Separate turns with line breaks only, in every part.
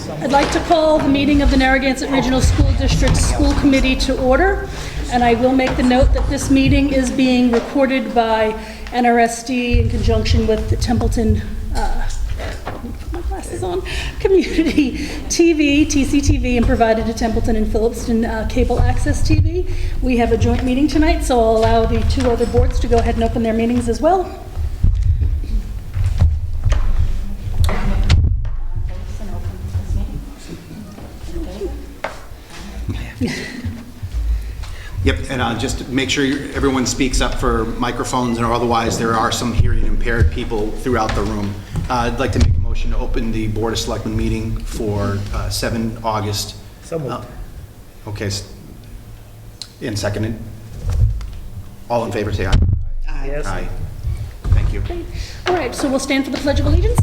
I'd like to call the meeting of the Narragansett Regional School District School Committee to order, and I will make the note that this meeting is being recorded by NRSD in conjunction with the Templeton Community TV, TCTV, and provided to Templeton and Phillipston Cable Access TV. We have a joint meeting tonight, so I'll allow the two other boards to go ahead and open their meetings as well.
Yep, and just make sure everyone speaks up for microphones, or otherwise there are some hearing impaired people throughout the room. I'd like to make a motion to open the Board of Selectmen meeting for 7 August.
So moved.
Okay, and seconded. All in favor, say aye.
Aye. Yes.
Aye. Thank you.
Great. All right, so we'll stand for the Pledge of Allegiance.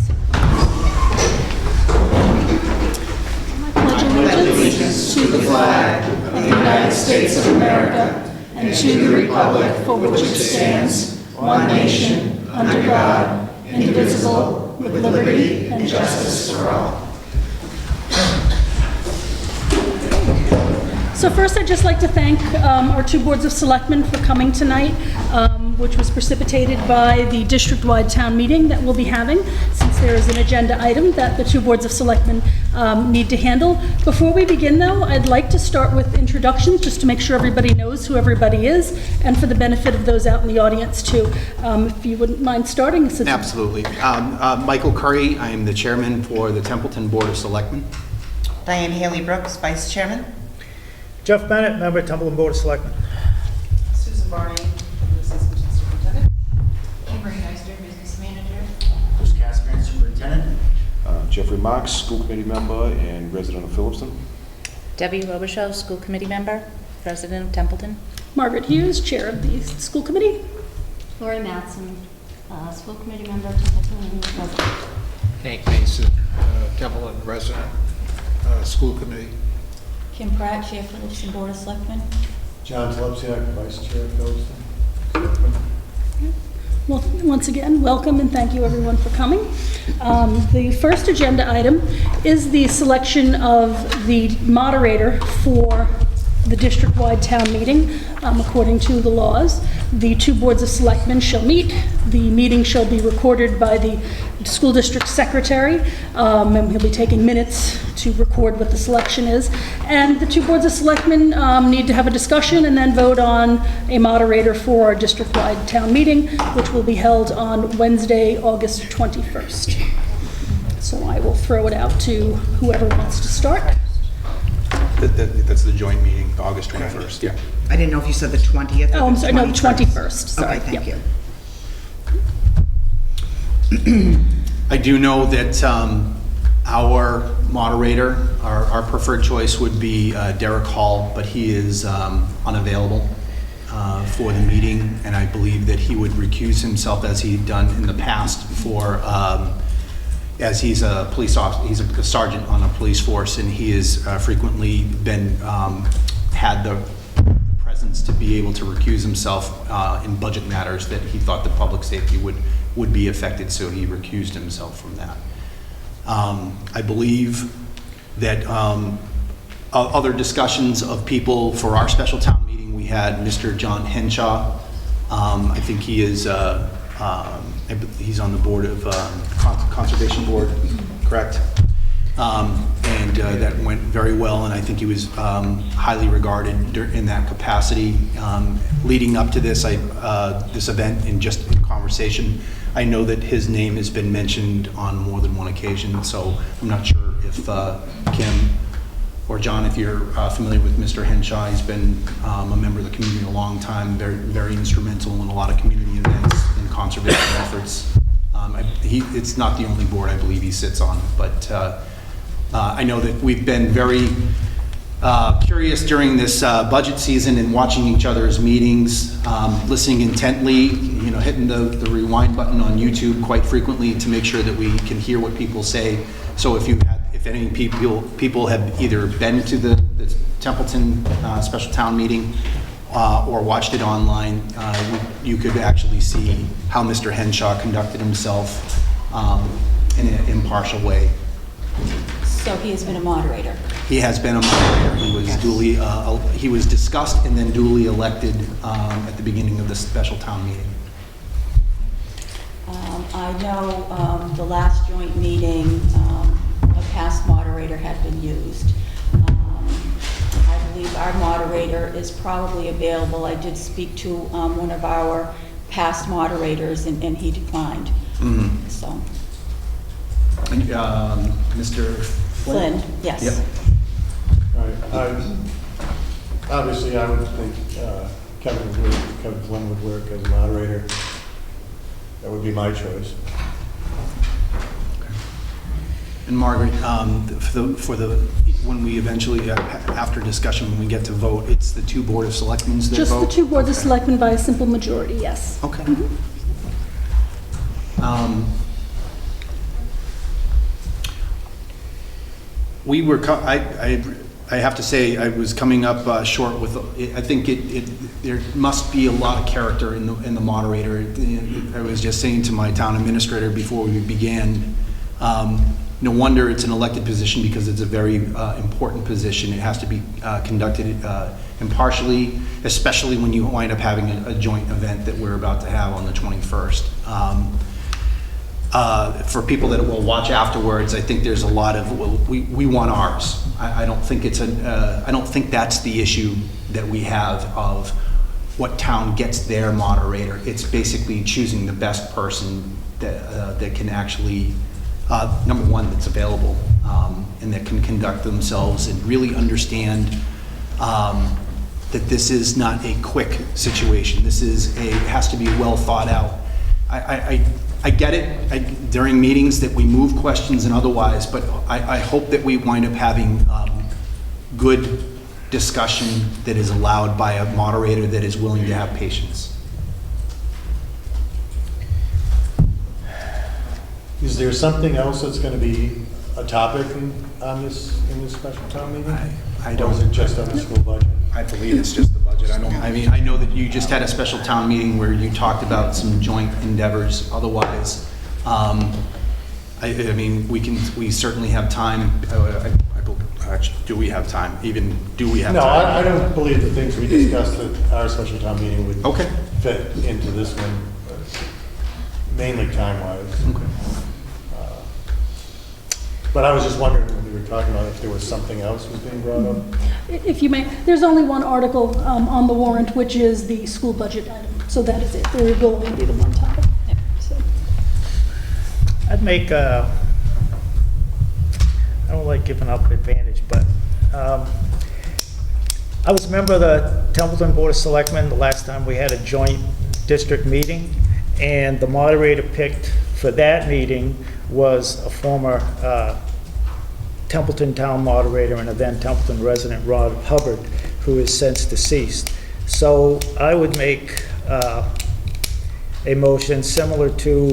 Allegiance to the flag of the United States of America and to the republic for which it stands, one nation, under God, indivisible, with liberty and justice for all. So first, I'd just like to thank our two boards of selectmen for coming tonight, which was precipitated by the district-wide town meeting that we'll be having, since there is an agenda item that the two boards of selectmen need to handle. Before we begin, though, I'd like to start with introductions, just to make sure everybody knows who everybody is, and for the benefit of those out in the audience, too. If you wouldn't mind starting.
Absolutely. Michael Curry, I am the chairman for the Templeton Board of Selectmen.
Diane Haley Brooks, vice chairman.
Jeff Bennett, member, Templeton Board of Selectmen.
Susan Barney, assistant superintendent. Kimberly Heister, business manager.
Chris Casper, superintendent.
Jeffrey Marks, school committee member and resident of Phillipston.
Debbie Robichaud, school committee member, resident of Templeton.
Margaret Hughes, chair of the school committee.
Lori Matson, school committee member, Templeton resident.
Hank Mason, Templeton resident, school committee.
Kim Pratt, chair for the Phillipston Board of Selectmen.
John Tlepsiak, vice chair of Phillipston.
Well, once again, welcome and thank you everyone for coming. The first agenda item is the selection of the moderator for the district-wide town meeting. According to the laws, the two boards of selectmen shall meet. The meeting shall be recorded by the school district secretary, and he'll be taking minutes to record what the selection is. And the two boards of selectmen need to have a discussion and then vote on a moderator for our district-wide town meeting, which will be held on Wednesday, August 21st. So I will throw it out to whoever wants to start.
That's the joint meeting, August 21st. Yeah.
I didn't know if you said the 20th.
Oh, I'm sorry, no, 21st. Sorry.
Okay, thank
Yep.
you.
I do know that our moderator, our preferred choice would be Derek Hall, but he is unavailable for the meeting, and I believe that he would recuse himself as he'd done in the past for, as he's a police officer, he's a sergeant on a police force, and he has frequently been, had the presence to be able to recuse himself in budget matters that he thought the public safety would be affected, so he recused himself from that. I believe that other discussions of people for our special town meeting, we had Mr. John Henshaw. I think he is, he's on the board of Conservation Board, correct? And that went very well, and I think he was highly regarded in that capacity. Leading up to this, this event, in just in conversation, I know that his name has been mentioned on more than one occasion, so I'm not sure if Kim or John, if you're familiar with Mr. Henshaw. He's been a member of the community a long time, very, very instrumental in a lot of community events and conservation efforts. It's not the only board I believe he sits on, but I know that we've been very curious during this budget season and watching each other's meetings, listening intently, hitting the rewind button on YouTube quite frequently to make sure that we can hear what people say. So if any people have either been to the Templeton special town meeting or watched it online, you could actually see how Mr. Henshaw conducted himself in an impartial way.
So he has been a moderator.
He has been a moderator. He was duly, he was discussed and then duly elected at the beginning of the special town meeting.
I know the last joint meeting, a past moderator had been used. I believe our moderator is probably available. I did speak to one of our past moderators, and he declined.
Mm-hmm.
So.
Mr.
Flynn, yes.
Yep.
Obviously, I would think Kevin Flynn would work as a moderator. That would be my choice.
And Margaret, when we eventually, after discussion, when we get to vote, it's the two Board of Selectmen that vote?
Just the two boards of selectmen by a simple majority, yes.
Okay. We were, I have to say, I was coming up short with, I think there must be a lot of character in the moderator. I was just saying to my town administrator before we began, no wonder it's an elected position because it's a very important position. It has to be conducted impartially, especially when you wind up having a joint event that we're about to have on the 21st. For people that will watch afterwards, I think there's a lot of, well, we want ours. I don't think I don't think that's the issue that we have of what town gets their moderator. It's basically choosing the best person that can actually, number one, that's available, and that can conduct themselves and really understand that this is not a quick situation. This is it has to be well thought out. I get it during meetings that we move questions and otherwise, but I hope that we wind up having good discussion that is allowed by a moderator that is willing to have patience.
Is there something else that's going to be a topic in this special town meeting?
I don't.
Or is it just on the school budget?
I believe it's just the budget. I know that you just had a special town meeting where you talked about some joint endeavors. Otherwise, I mean, we certainly have time. Actually, do we have time? Even do we have
No,
time?
I don't believe the things we discussed at our special town meeting would
Okay.
fit into this one, mainly time-wise.
Okay.
But I was just wondering when we were talking about if there was something else was being brought up.
If you may, there's only one article on the warrant, which is the school budget item. So that is it. There will only be the one topic. So.
I'd make, I don't like giving up advantage, but I was a member of the Templeton Board of Selectmen the last time we had a joint district meeting, and the moderator picked for that meeting was a former Templeton town moderator and a then Templeton resident, Rod Hubbard, who is since deceased. So I would make a motion similar to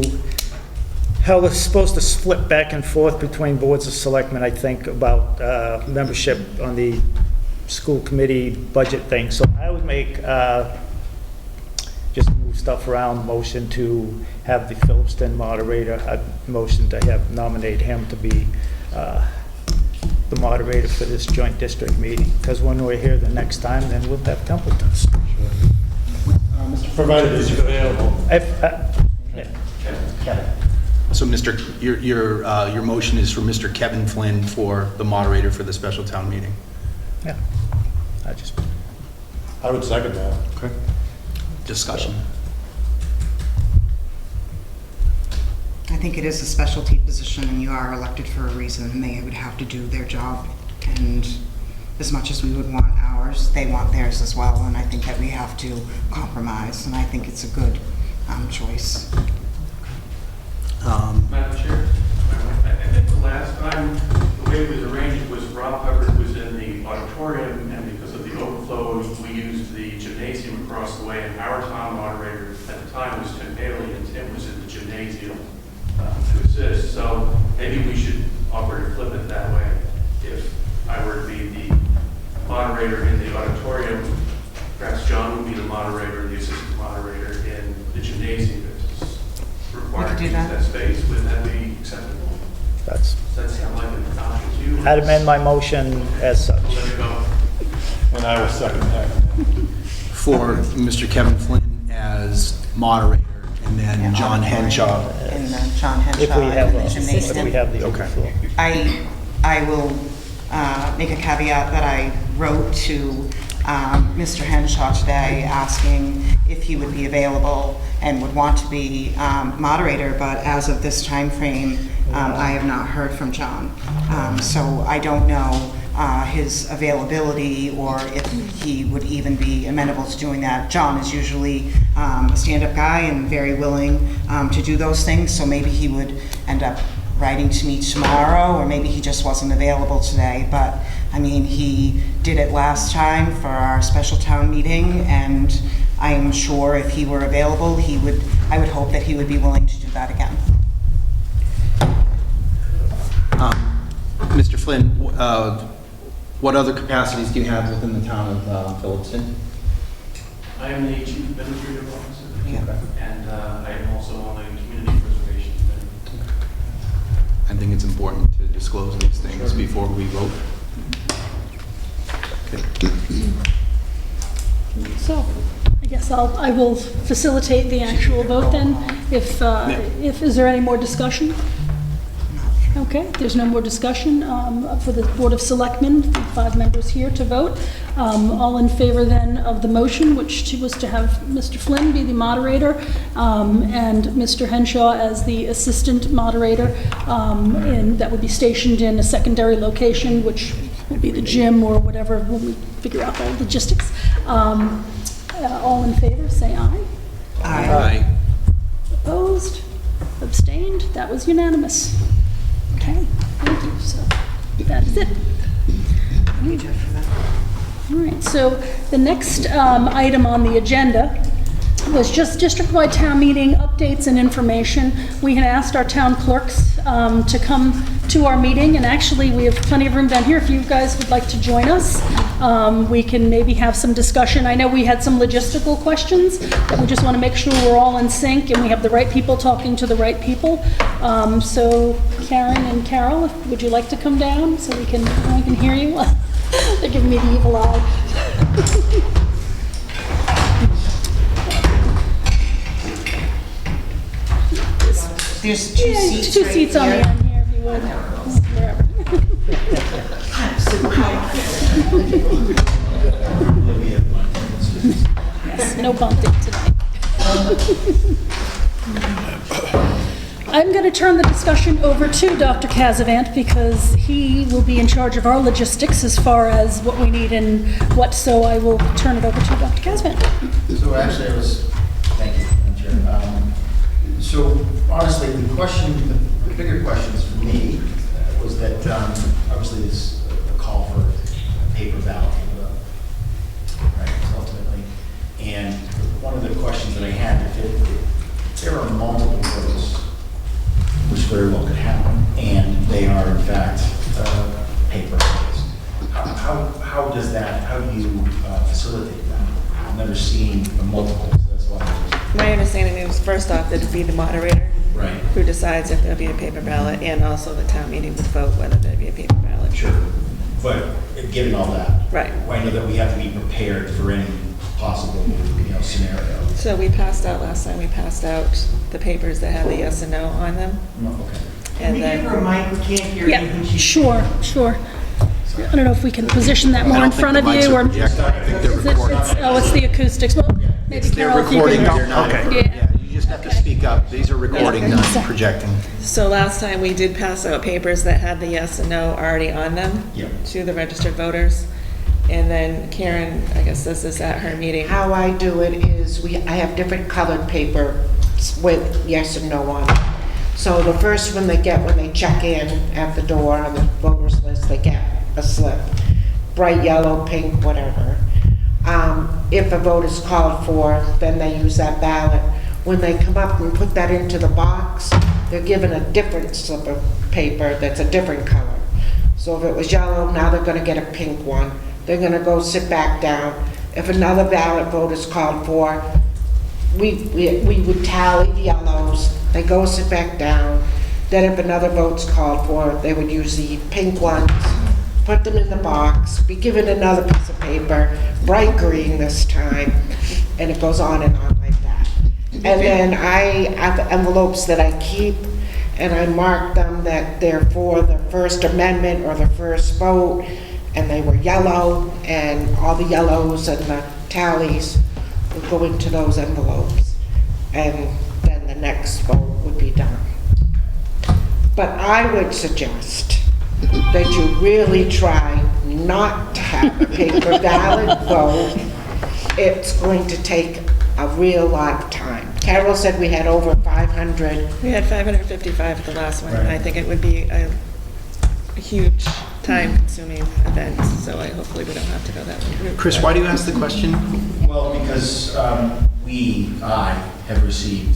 how they're supposed to split back and forth between boards of selectmen, I think, about membership on the school committee budget thing. So I would make, just move stuff around, motion to have the Phillipston moderator, a motion to have nominate him to be the moderator for this joint district meeting. Because when we're here the next time, then we'll have Templetons.
Provided it's available.
So, your motion is for Mr. Kevin Flynn for the moderator for the special town meeting.
Yeah,
I would second that.
Okay. Discussion.
I think it is a specialty position, and you are elected for a reason, and they would have to do their job. And as much as we would want ours, they want theirs as well, and I think that we have to compromise, and I think it's a good choice.
Madam Chair, I think the last time, the way it was arranged was Rob Hubbard was in the auditorium, and because of the overflow, we used the gymnasium across the way, and our town moderator at the time was Tim Haley, and Tim was in the gymnasium to assist. So maybe we should offer to flip it that way. If I were to be the moderator in the auditorium, perhaps John would be the moderator, the assistant moderator in the gymnasium. Required to use that space, would that be acceptable?
Does
that sound like an option to you?
I'd amend my motion as such.
Let it go.
And I will second that.
For Mr. Kevin Flynn as moderator, and then John Henshaw.
And John Henshaw.
If we have,
and the
if
gymnasium.
we have the open floor.
I will make a caveat that I wrote to Mr. Henshaw today asking if he would be available and would want to be moderator, but as of this time frame, I have not heard from John. So I don't know his availability or if he would even be amenable to doing that. John is usually a stand-up guy and very willing to do those things, so maybe he would end up writing to me tomorrow, or maybe he just wasn't available today. But I mean, he did it last time for our special town meeting, and I'm sure if he were available, I would hope that he would be willing to do that again.
Mr. Flynn, what other capacities do you have within the town of Phillipston?
I am the Chief Administrative Officer,
Yeah.
and I am also on the Community Preservation Committee.
I think it's important to disclose these things before we vote. Okay.
So, I guess I will facilitate the actual vote then. Is there any more discussion? Okay, if there's no more discussion for the Board of Selectmen, the 5 members here to vote. All in favor then of the motion, which was to have Mr. Flynn be the moderator and Mr. Henshaw as the assistant moderator, and that would be stationed in a secondary location, which would be the gym or whatever when we figure out the logistics. All in favor, say aye.
Aye.
Opposed? Abstained? That was unanimous. Okay, thank you. So that is it. All right, so the next item on the agenda was just district-wide town meeting updates and information. We had asked our town clerks to come to our meeting, and actually we have plenty of room down here if you guys would like to join us. We can maybe have some discussion. I know we had some logistical questions that we just want to make sure we're all in sync and we have the right people talking to the right people. So Karen and Carol, would you like to come down so we can hear you? They're giving me the evil eye.
There's two seats
Two
right
seats on the
here.
end here, if you would. Wherever. Yes, no bumping tonight. I'm going to turn the discussion over to Dr. Casavant because he will be in charge of our logistics as far as what we need and what, so I will turn it over to Dr. Casavant.
So actually, thank you, Madam Chair. So honestly, the bigger questions for me was that obviously there's a call for a paper ballot, right, ultimately. And one of the questions that I had, if there are multiple votes, which very well could happen, and they are in fact paper-based, how do you facilitate that? I've never seen the multiples, that's why.
My understanding is, first off, that it'd be the moderator
Right.
who decides if there'll be a paper ballot, and also the town meeting would vote whether there'd be a paper ballot.
Sure. But given all that,
Right.
I know that we have to be prepared for any possible, scenario.
So we passed out, last time we passed out the papers that had the yes and no on them.
Okay.
And then,
a mic? We can't hear
Yeah, sure. I don't know if we can position that more in front of you, or
I think they're
is it,
recording.
it's the acoustics. Well, maybe
They're
Carol, if you
recording,
can.
they're not.
Yeah.
You just have to speak up. These are recording, not projecting.
so last time we did pass out papers that had the yes and no already on them
Yep.
to the registered voters. And then Karen, I guess this is at her meeting.
How I do it is I have different colored paper with yes and no on it. So the first one they get when they check in at the door on the voters list, they get a slip, bright yellow, pink, whatever. If a vote is called for, then they use that ballot. When they come up and put that into the box, they're given a different slip of paper that's a different color. So if it was yellow, now they're gonna get a pink one. They're gonna go sit back down. If another ballot vote is called for, we would tally the yellows, they go sit back down. Then if another vote's called for, they would use the pink ones, put them in the box, be given another piece of paper, bright green this time, and it goes on and on like that. And then I have envelopes that I keep, and I mark them that they're for the First Amendment or the first vote, and they were yellow, and all the yellows and the tallies would go into those envelopes. And then the next vote would be done. But I would suggest that you really try not to have a paper ballot vote. It's going to take a real lot of time. Carol said we had over 500.
We had 555 at the last one, and I think it would be a huge time-consuming event, so hopefully we don't have to go that route.
Chris, why do you ask the question?
Well, because I have received,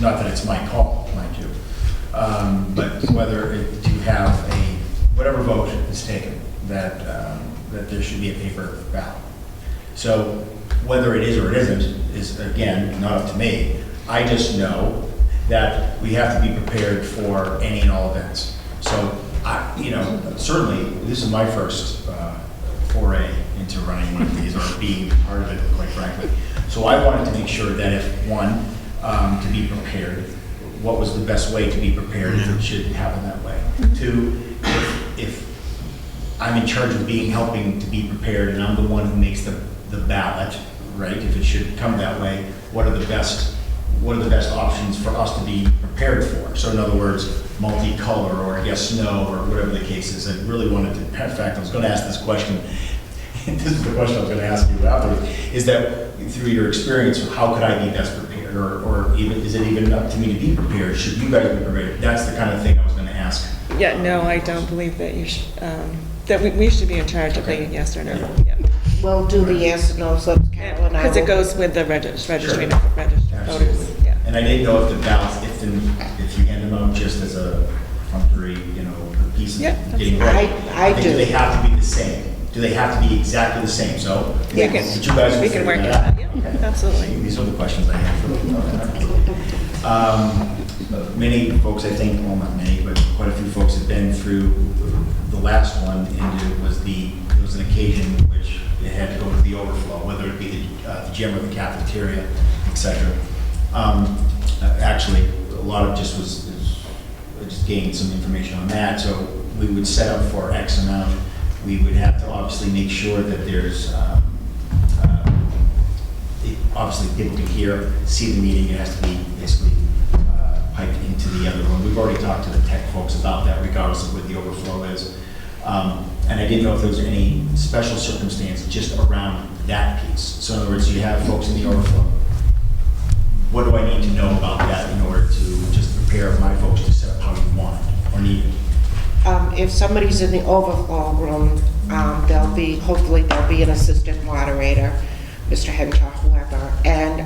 not that it's my call, mind you, but whether to have whatever vote is taken, that there should be a paper ballot. So whether it is or it isn't is, again, not up to me. I just know that we have to be prepared for any and all events. So, certainly, this is my first foray into running one of these, or being part of it, quite frankly. So I wanted to make sure that if, one, to be prepared, what was the best way to be prepared if it should happen that way. Two, if I'm in charge of helping to be prepared, and I'm the one who makes the ballot, right? If it should come that way, what are the best options for us to be prepared for? So in other words, multicolor or yes, no, or whatever the case is. I really wanted to, in fact, I was going to ask this question, and this is the question I was going to ask you afterwards, is that through your experience, how could I be best prepared? Or even, is it even up to me to be prepared? Should you guys be prepared? That's the kind of thing I was going to ask.
Yeah, no, I don't believe that you should, that we should be in charge of being yes or no. Yeah.
We'll do the yes and no slips, Carol and I.
Because it goes with the registering of registered voters. Yeah.
And I didn't know if the ballots, if you hand them out just as a perfunctory, piece of getting ready. Do they have to be the same? Do they have to be exactly the same? So
we can work it out. Yeah, okay. Absolutely.
These are the questions I have for many folks, I think, well, not many, but quite a few folks have been through the last one, and it was an occasion in which it had to go to the overflow, whether it be the gym or the cafeteria, etc. Actually, a lot of just gained some information on that. So we would set up for X amount. We would have to obviously make sure that there's obviously people can see the meeting. It has to be basically piped into the other room. We've already talked to the tech folks about that, regardless of what the overflow is. And I didn't know if there was any special circumstance just around that piece. So in other words, you have folks in the overflow. What do I need to know about that in order to just prepare my folks to set up how you want it or need it?
If somebody's in the overflow room, hopefully there'll be an assistant moderator, Mr. Henshaw, whoever, and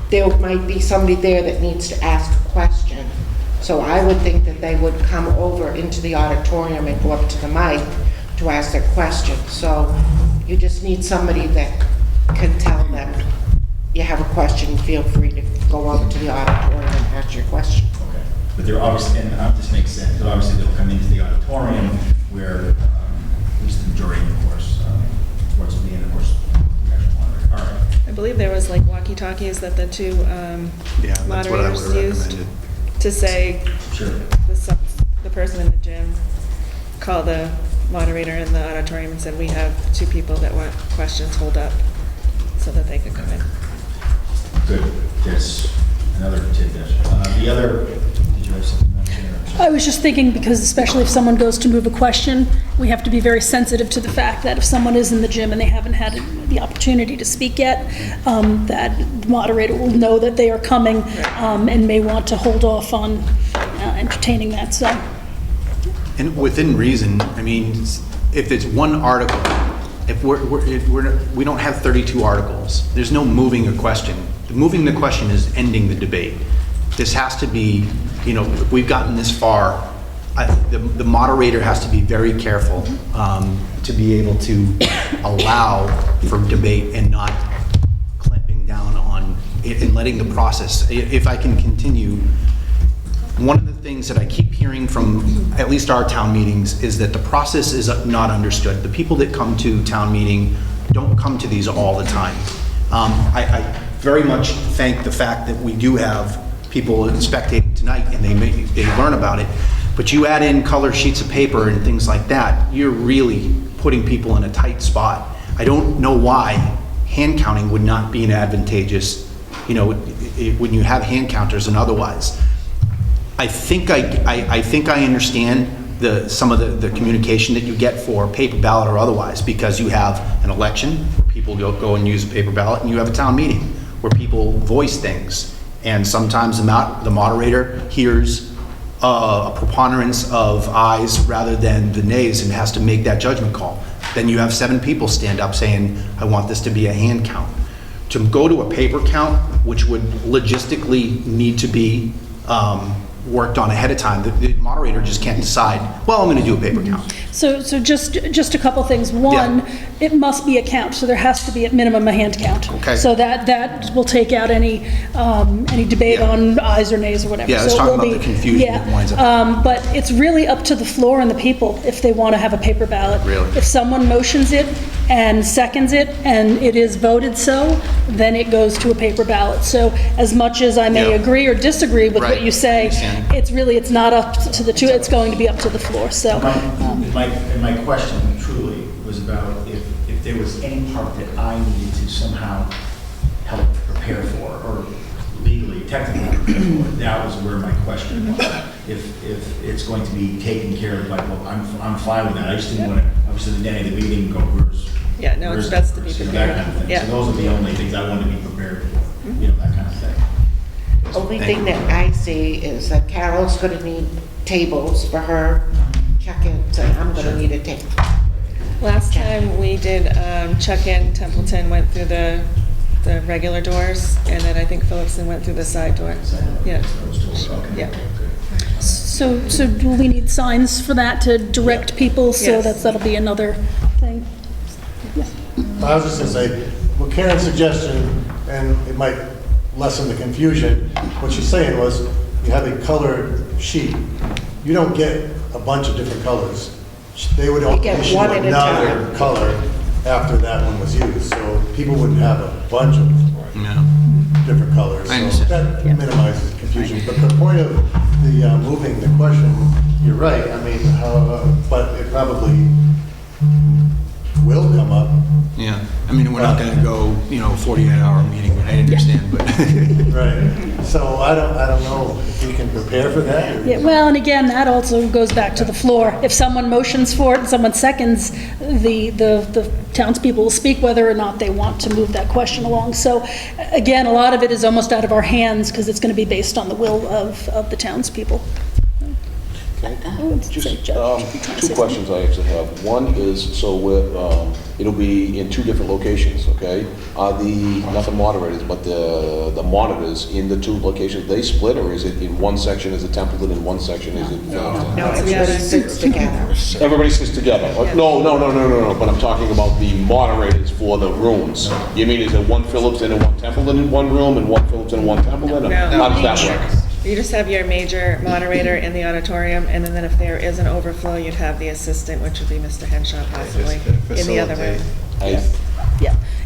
there might be somebody there that needs to ask a question. So I would think that they would come over into the auditorium and go up to the mic to ask their question. So you just need somebody that can tell them, you have a question, feel free to go over to the auditorium and ask your question.
Okay. But they're obviously, and this makes sense, but obviously they'll come into the auditorium where, at least the majority, of course, towards the end, of course, the actual moderator. All right.
I believe there was like walkie-talkies that the two moderators used to say,
sure,
the person in the gym called the moderator in the auditorium and said, we have two people that want questions, hold up, so that they could come in.
Good. There's another tidbit. Did you have something else here?
I was just thinking, because especially if someone goes to move a question, we have to be very sensitive to the fact that if someone is in the gym and they haven't had the opportunity to speak yet, that the moderator will know that they are coming and may want to hold off on entertaining that. So,
and within reason, I mean, if it's one article, if we don't have 32 articles, there's no moving a question. Moving the question is ending the debate. This has to be, if we've gotten this far, the moderator has to be very careful to be able to allow for debate and not clamping down on it and letting the process. If I can continue, one of the things that I keep hearing from at least our town meetings is that the process is not understood. The people that come to town meeting don't come to these all the time. I very much thank the fact that we do have people spectating tonight and they learn about it. But you add in color sheets of paper and things like that, you're really putting people in a tight spot. I don't know why hand counting would not be an advantageous, you know, when you have hand counters and otherwise. I think I understand some of the communication that you get for paper ballot or otherwise, because you have an election where people go and use a paper ballot, and you have a town meeting where people voice things. And sometimes the moderator hears a preponderance of ayes rather than the nays and has to make that judgment call. Then you have 7 people stand up saying, I want this to be a hand count. To go to a paper count, which would logistically need to be worked on ahead of time, the moderator just can't decide, well, I'm going to do a paper count.
So just a couple things. One, it must be a count, so there has to be at minimum a hand count.
Okay.
So that will take out any debate on ayes or nays or whatever.
Yeah, let's
So it
talk
will
about the confusion that winds up.
But it's really up to the floor and the people if they want to have a paper ballot.
Really?
If someone motions it and seconds it and it is voted so, then it goes to a paper ballot. So as much as I may agree or disagree with what you say, it's not up to the two, it's going to be up to the floor. So
My question truly was about if there was any part that I needed to somehow help prepare for, or legally, technically prepare for. That was where my question was. If it's going to be taken care of, like, well, I'm fine with that. I just didn't want to, obviously, the day of the meeting, go, where's
it's best to be
so
prepared.
that kind of thing.
Yeah.
So those are the only things I wanted to be prepared for, you know, that kind of thing.
Only thing that I see is that Carol's gonna need tables for her check-in, so I'm gonna need a table.
Last time we did check-in, Templeton went through the regular doors, and then I think Phillipston went through the side door. Yeah. Yeah.
So do we need signs for that to direct people? So
Yes.
that'll be another thing.
I was just gonna say, well, Karen's suggestion, and it might lessen the confusion, what she's saying was, you have a colored sheet, you don't get a bunch of different colors. They would only
get
issue
one at a
another
time.
color after that one was used, so people wouldn't have a bunch of different colors.
I
So
understand.
that minimizes confusion. But the point of the moving the question, you're right, I mean, but it probably will come up.
Yeah, I mean, we're not going to go, 48-hour meeting, I understand, but.
Right. So I don't know if we can prepare for that. or-
Yeah, well, and again, that also goes back to the floor. If someone motions for it and someone seconds, the townspeople will speak whether or not they want to move that question along. So again, a lot of it is almost out of our hands because it's going to be based on the will of the townspeople.
Just 2 questions I actually have. One is, so it'll be in 2 different locations, okay? Are not the moderators, but the monitors in the 2 locations, they split, or is it in one section is it Templeton, in one section is it?
No, everybody sits together.
Everybody sits together? No, but I'm talking about the moderators for the rooms. You mean, is it one Phillipston and one Templeton in one room, and one Phillipston and one Templeton?
No.
How does that work?
You just have your major moderator in the auditorium, and then if there is an overflow, you'd have the assistant, which would be Mr. Henshaw possibly, in the other room.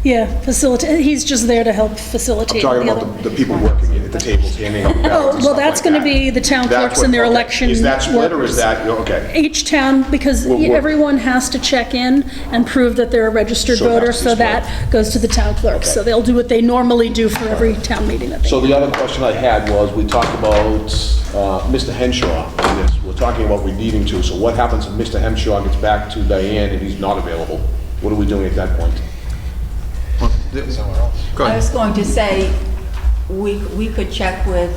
Yeah, facilitate, he's just there to help facilitate.
I'm talking
the
about
other-
the people working at the tables, handing out ballots
Oh,
and
well,
stuff
that's
like
going to
that.
be the town
That's
clerks and their
what- okay.
election
Is that split, or is
workers.
that, okay?
Each town, because
Well,
everyone has to check in and prove that they're a registered
So it has
voter,
to be
so
split.
that goes to the town clerk. So they'll do what they normally do for every town meeting that they
So the other question I had was, we talked about Mr. Henshaw in this. We're talking about we need him to. So what happens if Mr. Henshaw gets back to Diane and he's not available? What are we doing at that point?
Go
I
ahead.
was going to say, we could check with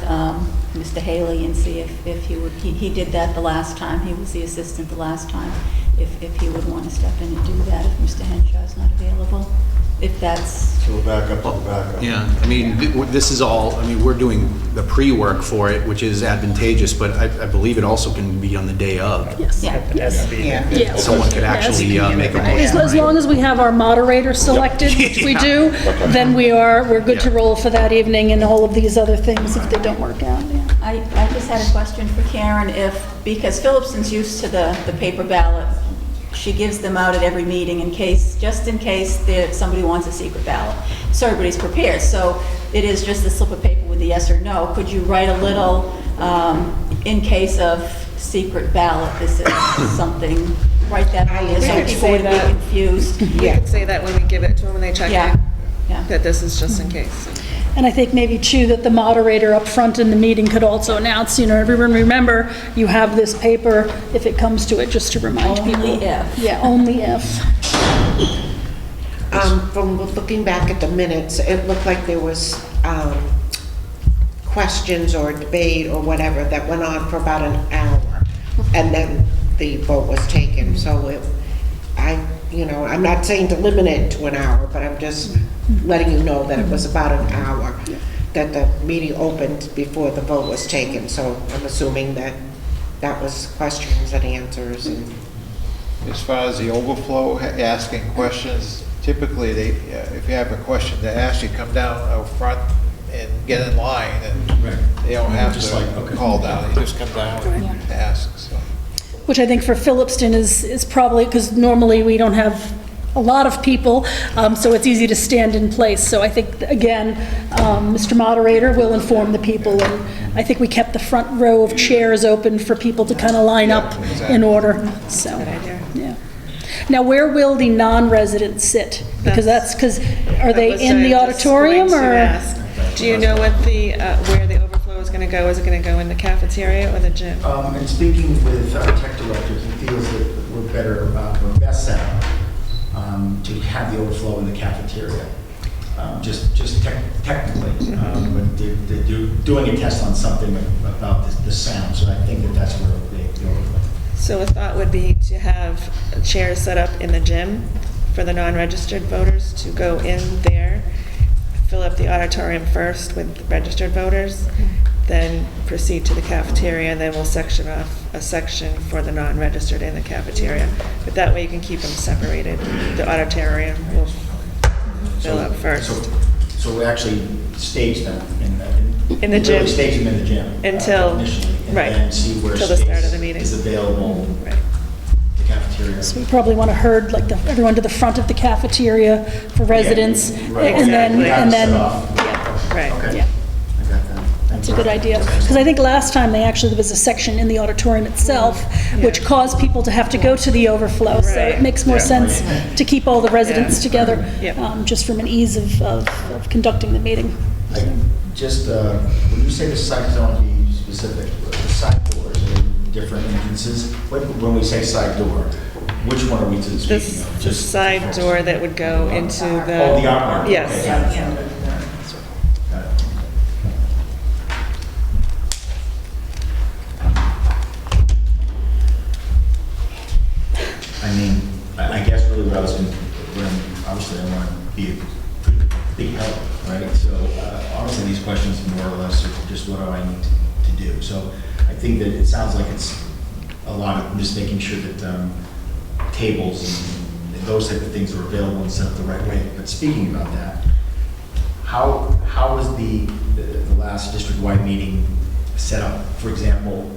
Mr. Haley and see if he would, he did that the last time, he was the assistant the last time, if he would want to step in and do that if Mr. Henshaw's not available, if that's...
So we're back up to the backup.
Yeah, I mean, this is all, we're doing the pre-work for it, which is advantageous, but I believe it also can be on the day of.
Yes.
Yeah.
Yeah.
Someone could actually make a motion.
As long as we have our moderator selected, which we do, then we're good to roll for that evening and all of these other things if they don't work out. Yeah.
I just had a question for Karen, because Phillipston's used to the paper ballot, she gives them out at every meeting just in case somebody wants a secret ballot. So everybody's prepared. So it is just a slip of paper with a yes or no. Could you write a little, in case of secret ballot, this is something, write that on there so people wouldn't be confused.
We could say that when we give it to them when they check
Yeah.
in,
Yeah.
that this is just in case.
And I think maybe too, that the moderator up front in the meeting could also announce, everyone remember, you have this paper if it comes to it, just to remind people.
Only if.
Yeah, only if.
From looking back at the minutes, it looked like there was questions or debate or whatever that went on for about an hour, and then the vote was taken. So I'm not saying to limit it to an hour, but I'm just letting you know that it was about an hour that the meeting opened before the vote was taken. So I'm assuming that was questions and answers. And
As far as the overflow, asking questions, typically if you have a question to ask, you come down out front and get in line, and they don't have to call down, you just come down and ask, so.
Which I think for Phillipston is probably, because normally we don't have a lot of people, so it's easy to stand in place. So I think, again, Mr. Moderator will inform the people, and I think we kept the front row of chairs open for people to kind of line up in order, so. Yeah. Now, where will the non-residents sit? Because are they in the auditorium, or?
Do you know what where the overflow is going to go? Is it going to go in the cafeteria or the gym?
And speaking with our tech director, he feels that we're best set up to have the overflow in the cafeteria, just technically. But they're doing a test on something about the sound, so I think that's where the overflow.
So a thought would be to have chairs set up in the gym for the non-registered voters to go in there, fill up the auditorium first with registered voters, then proceed to the cafeteria, and then we'll section off a section for the non-registered in the cafeteria. But that way you can keep them separated. The auditorium will fill up first.
So we actually stage them
in the gym.
Really stage them in the gym
until
initially, and
right
then see where
until the start of the meeting
is available.
Right.
The cafeteria.
So we probably want to herd everyone to the front of the cafeteria for residents,
right.
and then
right.
Okay.
Yeah.
I got that.
That's a good idea. Because I think last time there was a section in the auditorium itself, which caused people to have to go to the overflow. So it makes more sense to keep all the residents together, just from an ease of conducting the meeting.
When you say the site zone, be specific. The side doors are different entrances. When we say side door, which one are we speaking of?
The side door that would go into the...
Oh, the art market.
Yes.
Okay. I mean, I guess really what I was going to, obviously I want to be a big help, right? So honestly, these questions more or less are just what do I need to do. So I think that it sounds like it's a lot of just making sure that tables and those type of things are available and set up the right way. But speaking about that, how was the last district-wide meeting set up? For example,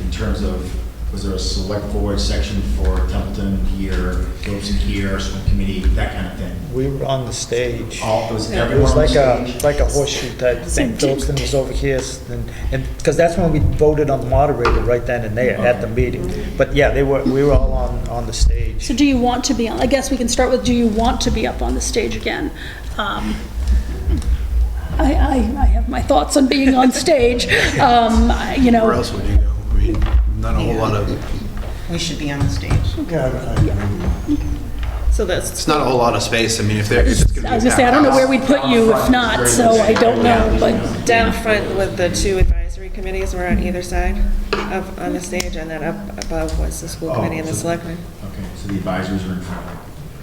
in terms of, was there a select board section for Templeton here, Phillipston here, school committee, that kind of thing?
We were on the stage.
It was
It
everyone
was
on the
like
stage?
like a horseshoe type thing. Phillipston was over here, and because that's when we voted on the moderator right then and there at the meeting. But yeah, we were all on the stage.
So do you want to be on, I guess we can start with, do you want to be up on the stage again? I have my thoughts on being on stage.
Where else would you go? I mean, not a whole lot of...
We should be on the stage.
So that's...
It's not a whole lot of space. I mean, if it's going to be...
I was going to say, I don't know where we'd put you if not, so I don't know, but...
Down front with the two advisory committees were on either side on the stage, and then up above was the school committee and the selectmen.
Okay, so the advisors are in front.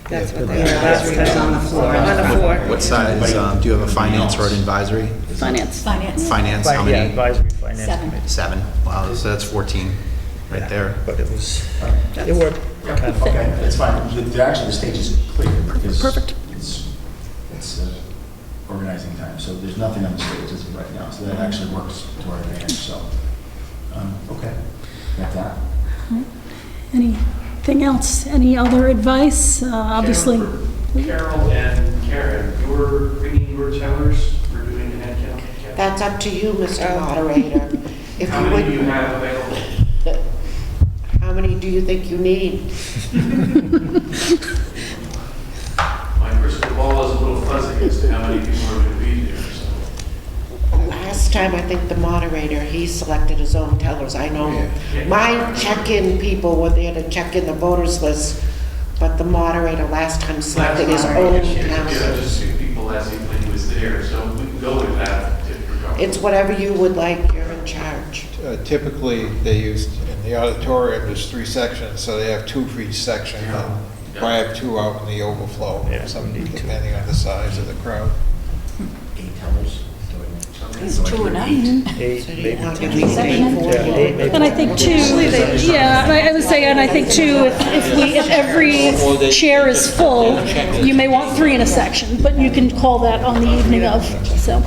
That's what they
That's on the floor.
On the floor.
What size, do you have a finance or an advisory?
Finance.
Finance, how
Yeah,
many?
advisory finance
7.
committee.
7. Wow, so that's 14 right there.
But it worked.
Okay, that's fine. Actually, the stage is clear. Because
Perfect.
It's organizing time. So there's nothing on the stage as of right now, so that actually works to our advantage, so. Okay, got that.
Anything else? Any other advice? Obviously.
Carol and Karen, you're bringing your tellers, we're doing the head count.
That's up to you, Mr. Moderator. If
How
you
many do
would,
you have available?
how many do you think you need?
My crystal ball is a little fuzzy as to how many people are going to be there, so.
Last time, I think the moderator, he selected his own tellers. I know my check-in people were there to check in the voters list, but the moderator last time selected his own
Yeah,
tellers.
just two people last evening when he was there, so we can go with that if you're comfortable.
It's whatever you would like, you're in charge.
Typically, they use, in the auditorium, there's 3 sections, so they have 2 for each section. And probably have 2 out in the overflow, depending on the size of the crowd.
8 tellers.
It's 2 a night.
8,
So do you
maybe
want
10.
to leave it for
Yeah, 8, maybe
And I
10.
think too, yeah, I would say, and I think too, if every chair is full, you may want 3 in a section, but you can call that on the evening of, so.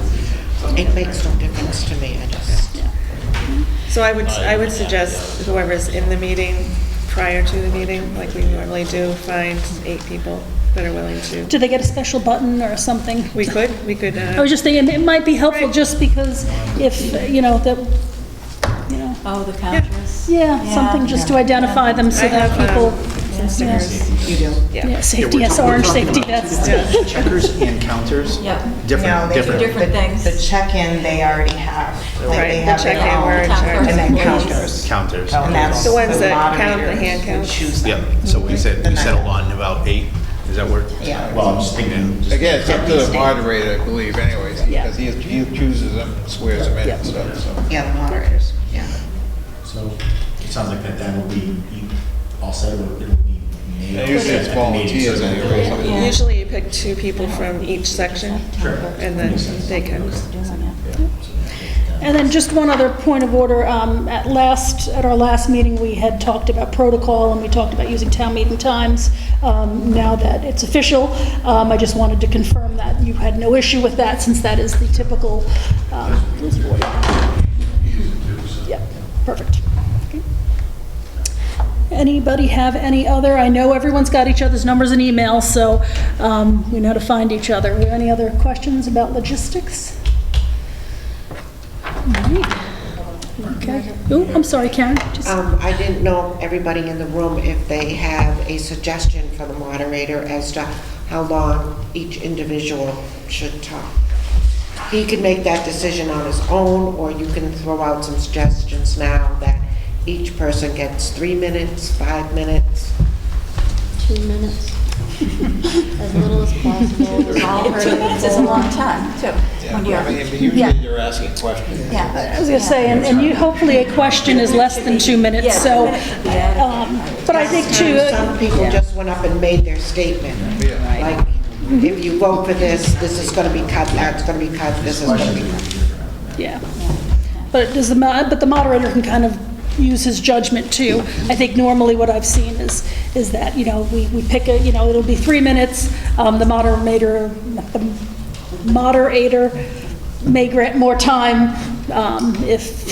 It makes no difference to me, I just.
So I would suggest whoever's in the meeting prior to the meeting, like we normally do, find 8 people that are willing to.
Do they get a special button or something?
We could.
I was just thinking, it might be helpful just because if, you know, that, you know.
Oh, the counters.
Yeah, something just to identify them so
I
that
have,
people.
some stickers.
You do?
Yeah, safety, yes, orange safety vest.
Checkers and counters?
Yeah.
No,
Different,
they
different.
do
Different things.
The check-in, they already have.
Right,
They
the
have their
check-in,
own,
we're in charge.
and then
Employees.
counters.
Counters.
And that's
The ones that count the
moderators
hand
who
counts.
choose them.
Yeah, so we settled on about 8, does that work?
Yeah.
Well, I'm just thinking. just-
Again, it's up to the moderator, I believe, anyways,
Yeah.
because he chooses them, swears them in and stuff, so.
Yeah, the moderators, yeah.
So it sounds like that will be all set, or it'll be made.
Yeah, usually it's
at the meeting, so
volunteers
that-
anyway.
Yeah.
Usually you pick 2 people from each section, and then they can.
And then just one other point of order, at our last meeting, we had talked about protocol and we talked about using town meeting times. Now that it's official, I just wanted to confirm that you had no issue with that since that is the typical, rules of order. Yep, perfect. Okay. Anybody have any other, I know everyone's got each other's numbers and emails, so we know how to find each other. Were there any other questions about logistics? All right. Okay. Oh, I'm sorry, Karen. Just-
I didn't know everybody in the room if they have a suggestion for the moderator as to how long each individual should talk. He can make that decision on his own, or you can throw out some suggestions now that each person gets 3 minutes, 5 minutes.
2 minutes. As little as possible. 2 minutes is a long time, too.
Yeah,
When you're-
I mean, usually you're asking questions.
Yeah.
I was gonna say, and you, hopefully a question is less than 2 minutes,
Yeah,
so,
2 minutes would be adequate.
but I think too.
Some people just went up and made their statement.
Yeah.
Like, if you vote for this, this is gonna be cut, that's gonna be cut, this is gonna be cut.
Yeah. But does but the moderator can kind of use his judgment too. I think normally what I've seen is that, you know, we pick a, you know, it'll be 3 minutes. The moderator may grant more time if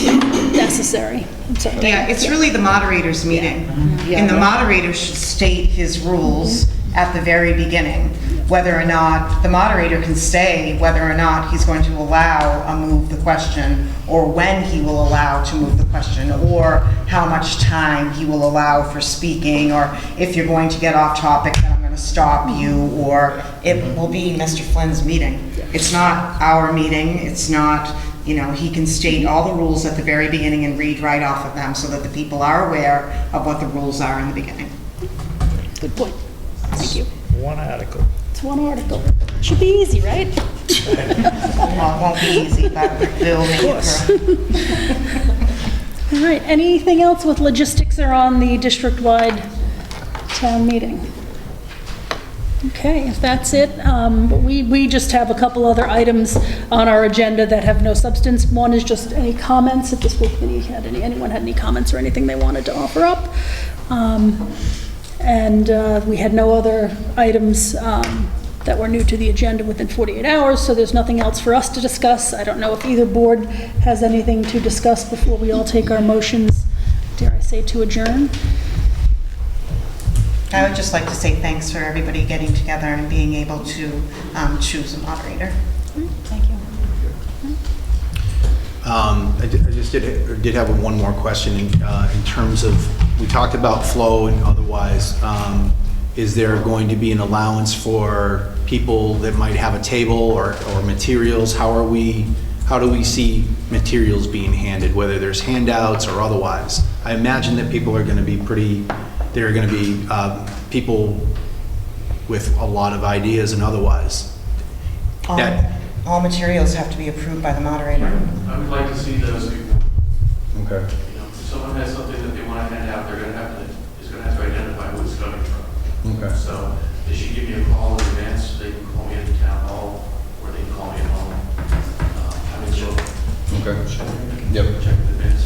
necessary. I'm sorry.
Yeah, it's really the moderator's meeting. And the moderator should state his rules at the very beginning, whether or not, the moderator can say whether or not he's going to allow a move the question, or when he will allow to move the question, or how much time he will allow for speaking, or if you're going to get off topic, then I'm going to stop you, or it will be Mr. Flynn's meeting. It's not our meeting, it's not, you know, he can state all the rules at the very beginning and read right off of them so that the people are aware of what the rules are in the beginning.
Good point. Thank you.
One article.
It's one article. Should be easy, right?
Well, it won't be easy, but we'll make it through.
All right, anything else with logistics or on the district-wide town meeting? Okay, if that's it, we just have a couple other items on our agenda that have no substance. One is just any comments, if the school committee had anyone had any comments or anything they wanted to offer up. And we had no other items that were new to the agenda within 48 hours, so there's nothing else for us to discuss. I don't know if either board has anything to discuss before we all take our motions, dare I say, to adjourn.
I would just like to say thanks for everybody getting together and being able to choose a moderator.
Thank you.
I just did have one more question in terms of, we talked about flow and otherwise. Is there going to be an allowance for people that might have a table or materials? How do we see materials being handed, whether there's handouts or otherwise? I imagine that people are going to be there are going to be people with a lot of ideas and otherwise.
All materials have to be approved by the moderator.
I would like to see those people.
Okay.
You know, if someone has something that they want to hand out, they're going to have to identify who it's coming from.
Okay.
So they should give me a call in advance. They can call me at the town hall, or they can call me at home.
Okay. Yep.
Check in advance.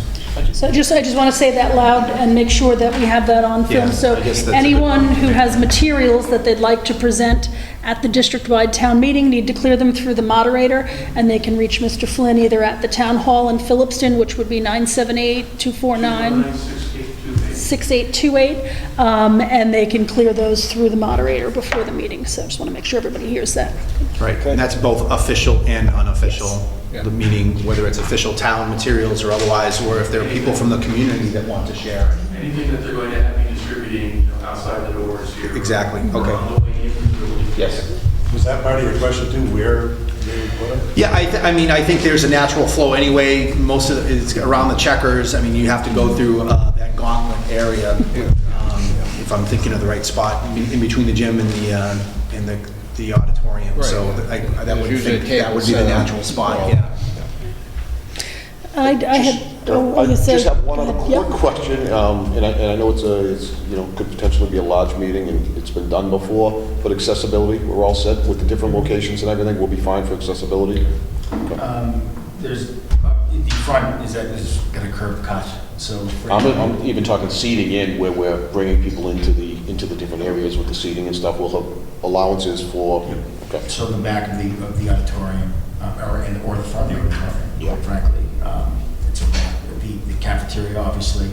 So I just want to say that loud and make sure that we have that on film.
Yeah,
So
I guess that's
anyone who has materials that they'd like to present at the district-wide town meeting need to clear them through the moderator, and they can reach Mr. Flynn either at the town hall in Phillipston, which would be 978-249-6828, and they can clear those through the moderator before the meeting. So I just want to make sure everybody hears that.
Right, and that's both official and unofficial. The meaning, whether it's official town materials or otherwise, or if there are people from the community that want to share.
Anything that they're going to have me distributing, outside the doors here.
Exactly, okay.
On the way into the building.
Yes.
Was that part of your question too, where they would put it?
Yeah, I mean, I think there's a natural flow anyway. Most of it's around the checkers. I mean, you have to go through that gauntlet area. If I'm thinking of the right spot, in between the gym and the auditorium.
Right.
So that would
usually
think that would be the
tables,
natural spot. Yeah.
I had,
I
you said.
just have one other
Yeah.
quick question, and I know it's could potentially be a large meeting, and it's been done before, but accessibility, we're all set with the different locations and everything, we'll be fine for accessibility?
There's, the front is got a curb cut, so.
I'm even talking seating in, where we're bringing people into the different areas with the seating and stuff, we'll have allowances for, okay.
So the back of the auditorium, or the front of the auditorium,
Yeah.
quite frankly. It's the cafeteria, obviously,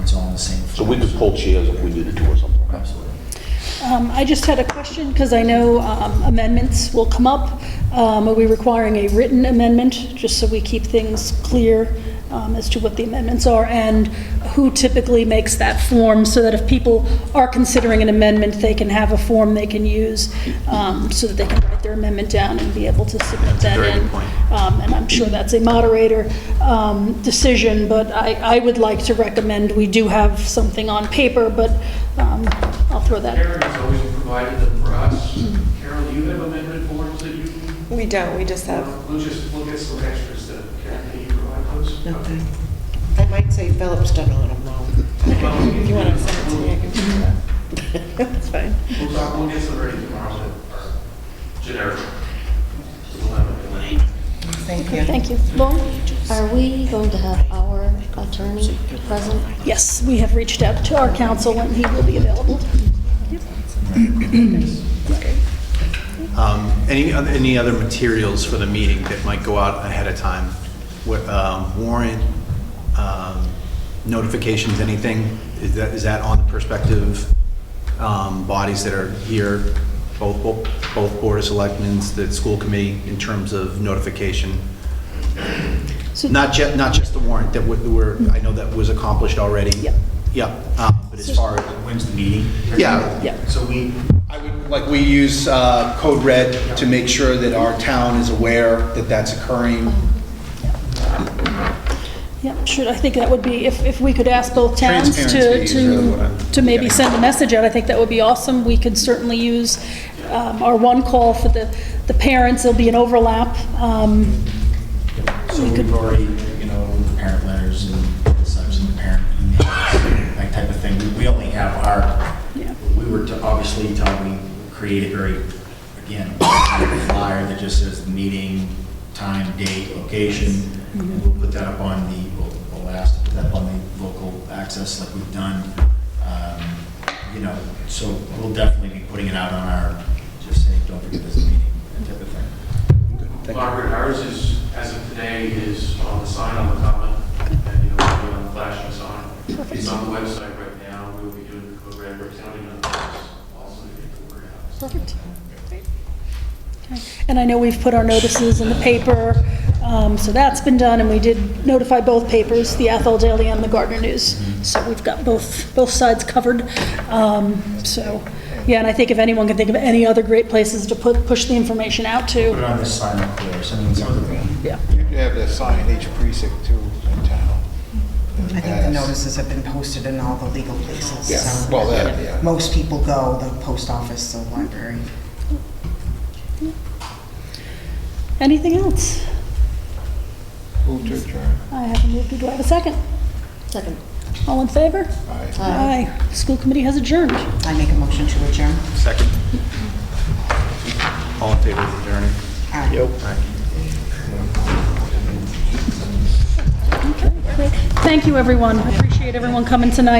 it's all on the same floor.
So we could pull chairs if we needed to or something.
Absolutely.
I just had a question, because I know amendments will come up. Are we requiring a written amendment, just so we keep things clear as to what the amendments are, and who typically makes that form, so that if people are considering an amendment, they can have a form they can use, so that they can write their amendment down and be able to submit that in.
Very good point.
And I'm sure that's a moderator decision, but I would like to recommend, we do have something on paper, but I'll throw that.
Karen has always provided them for us. Carol, do you have amendment forms that you?
We don't, we just have,
We'll get some extras that Karen, can you provide those?
Okay. I might say Phillipston on them though.
if you want to send it to me, I can do that. That's fine.
We'll get some ready tomorrow that are generic. We'll have it in.
Thank you.
Thank you. Lauren?
Are we going to have our attorney present?
Yes, we have reached out to our counsel, and he will be available.
Any other materials for the meeting that might go out ahead of time? Warrant, notifications, anything? Is that on the prospective bodies that are here, both Board of Selectmen, the school committee, in terms of notification?
So-
Not just the warrant that I know that was accomplished already.
Yep.
Yep, but as far as,
When's the meeting?
yeah.
Yeah.
So
We use Code Red to make sure that our town is aware that that's occurring.
Yeah, sure, I think that would be, if we could ask both towns
Transparency is really what I'm
to maybe
getting
send a message out, I think that would be awesome. We could certainly use our one call for the parents, there'll be an overlap.
So we've already, the parent letters and such, and the parent emails, that type of thing. We only have we were obviously we created again, a flyer that just says the meeting, time, date, location, and we'll put that up on we'll ask to put that up on the local access like we've done. So we'll definitely be putting it out on our, just say, don't forget this meeting, that type of thing.
Margaret, ours is, as of today, is on the sign on the common, and it'll be on the flashing sign. It's on the website right now. We'll be doing the program, we're counting on this also to get the word out.
Perfect. Okay. And I know we've put our notices in the paper, so that's been done, and we did notify both papers, the Athol Daily and the Gardner News. So we've got both sides covered. So, yeah, and I think if anyone can think of any other great places to push the information out
Put it
to,
on this sign up there, something something.
yeah.
You have the sign in each precinct too in town.
I think the notices have been posted in all the legal places.
Yeah,
so
well, that, yeah.
most people go, the post office, the library.
Anything else?
Move to adjourn.
I have a move. Do I have a second?
Second.
All in favor?
Aye.
Aye. School committee has adjourned.
I make a motion to adjourn.
Second. All in favor of adjourning?
Aye.
Okay, great. Thank you, everyone. I appreciate everyone coming tonight.